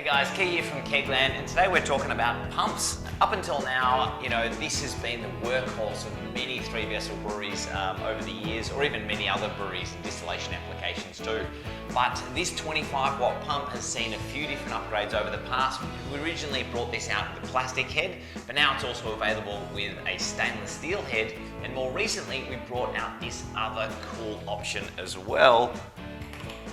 Hey guys, Key here from Kegland, and today we're talking about pumps. Up until now, this has been the workhorse of many three-vessel breweries over the years, or even many other breweries and distillation applications too. But this 25-watt pump has seen a few different upgrades over the past. We originally brought this out with a plastic head, but now it's also available with a stainless steel head, and more recently we brought out this other cool option as well,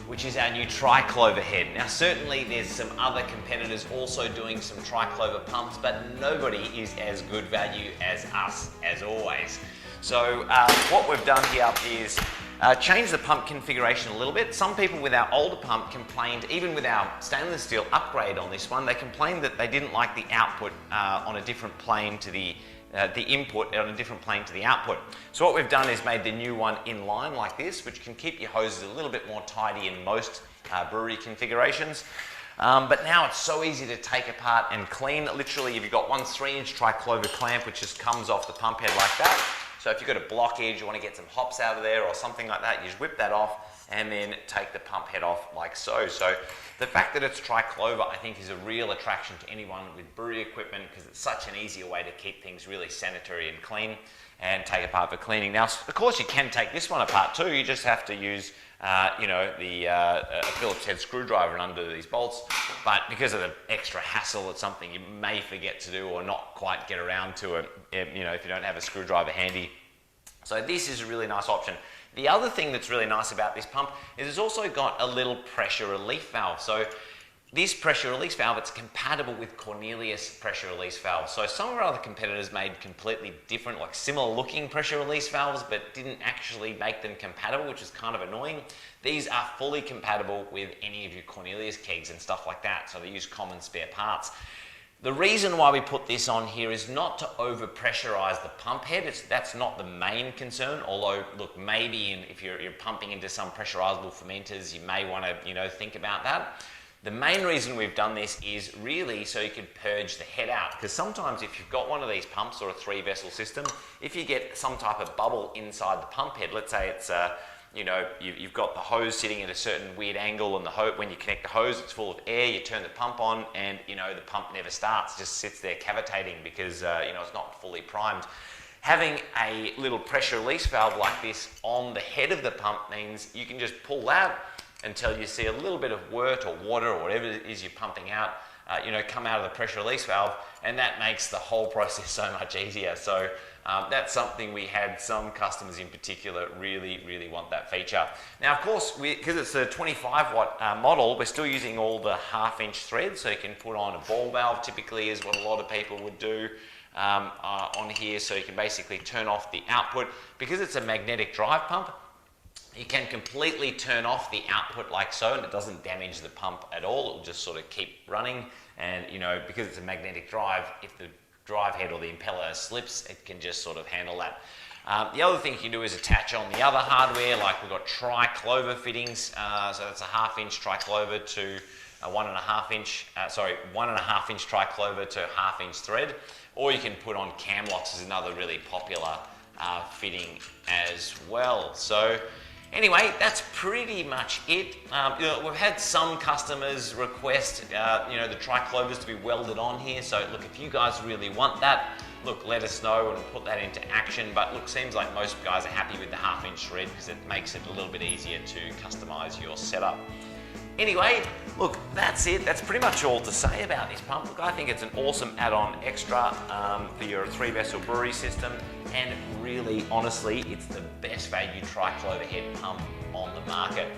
which is our new Tri-Clover head. Now certainly there's some other competitors also doing some Tri-Clover pumps, but nobody is as good value as us, as always. So what we've done here is change the pump configuration a little bit. Some people with our older pump complained, even with our stainless steel upgrade on this one, they complained that they didn't like the output on a different plane to the input on a different plane to the output. So what we've done is made the new one in line like this, which can keep your hoses a little bit more tidy in most brewery configurations. But now it's so easy to take apart and clean. Literally, if you've got one 3-inch Tri-Clover clamp, which just comes off the pump head like that. So if you've got a blockage, you want to get some hops out of there or something like that, you just whip that off and then take the pump head off like so. So the fact that it's Tri-Clover, I think, is a real attraction to anyone with brewery equipment because it's such an easier way to keep things really sanitary and clean and take apart for cleaning. Now, of course, you can take this one apart too. You just have to use, a Phillips head screwdriver and undo these bolts. But because of the extra hassle, it's something you may forget to do or not quite get around to it, if you don't have a screwdriver handy. So this is a really nice option. The other thing that's really nice about this pump is it's also got a little pressure relief valve. So this pressure release valve, it's compatible with Cornelius pressure release valves. So some of our other competitors made completely different, like similar looking pressure release valves, but didn't actually make them compatible, which is kind of annoying. These are fully compatible with any of your Cornelius kegs and stuff like that. So they use common spare parts. The reason why we put this on here is not to over pressurize the pump head. That's not the main concern, although look, maybe if you're pumping into some pressurizable fermenters, you may want to think about that. The main reason we've done this is really so you can purge the head out, because sometimes if you've got one of these pumps or a 3-vessel system, if you get some type of bubble inside the pump head, let's say it's you've got the hose sitting at a certain weird angle, and when you connect the hose, it's full of air. You turn the pump on, and the pump never starts; just sits there cavitating because it's not fully primed. Having a little pressure release valve like this on the head of the pump means you can just pull that until you see a little bit of wort or water or whatever it is you're pumping out, come out of the pressure release valve, and that makes the whole process so much easier. So that's something we had some customers in particular really, really want that feature. Now, of course, because it's a 25-watt model, we're still using all the 1/2-inch threads, so you can put on a ball valve, typically is what a lot of people would do on here, so you can basically turn off the output. Because it's a magnetic drive pump, you can completely turn off the output like so, and it doesn't damage the pump at all. It will just sort of keep running, and because it's a magnetic drive, if the drive head or the impeller slips, it can just sort of handle that. The other thing you can do is attach on the other hardware, like we've got Tri-Clover fittings, so that's a 1/2-inch Tri-Clover to a 1.5-inch Tri-Clover to 1/2-inch thread, or you can put on cam locks is another really popular fitting as well. So anyway, that's pretty much it. We've had some customers request the Tri-Clovers to be welded on here. So look, if you guys really want that, look, let us know and we'll put that into action. But look, seems like most guys are happy with the 1/2-inch thread because it makes it a little bit easier to customize your setup. Anyway, look, that's it. That's pretty much all to say about this pump. Look, I think it's an awesome add-on extra for your 3-vessel brewery system, and really, honestly, it's the best value Tri-Clover head pump on the market.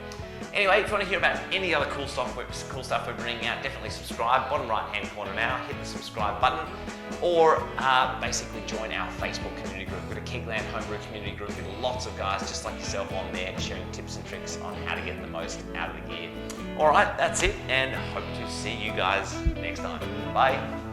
Anyway, if you want to hear about any other cool stuff we're bringing out, definitely subscribe. Bottom right-hand corner now, hit the subscribe button, or basically join our Facebook community group. We've got a Kegland Homebrew community group with lots of guys just like yourself on there, sharing tips and tricks on how to get the most out of the gear. All right, that's it, and hope to see you guys next time. Bye.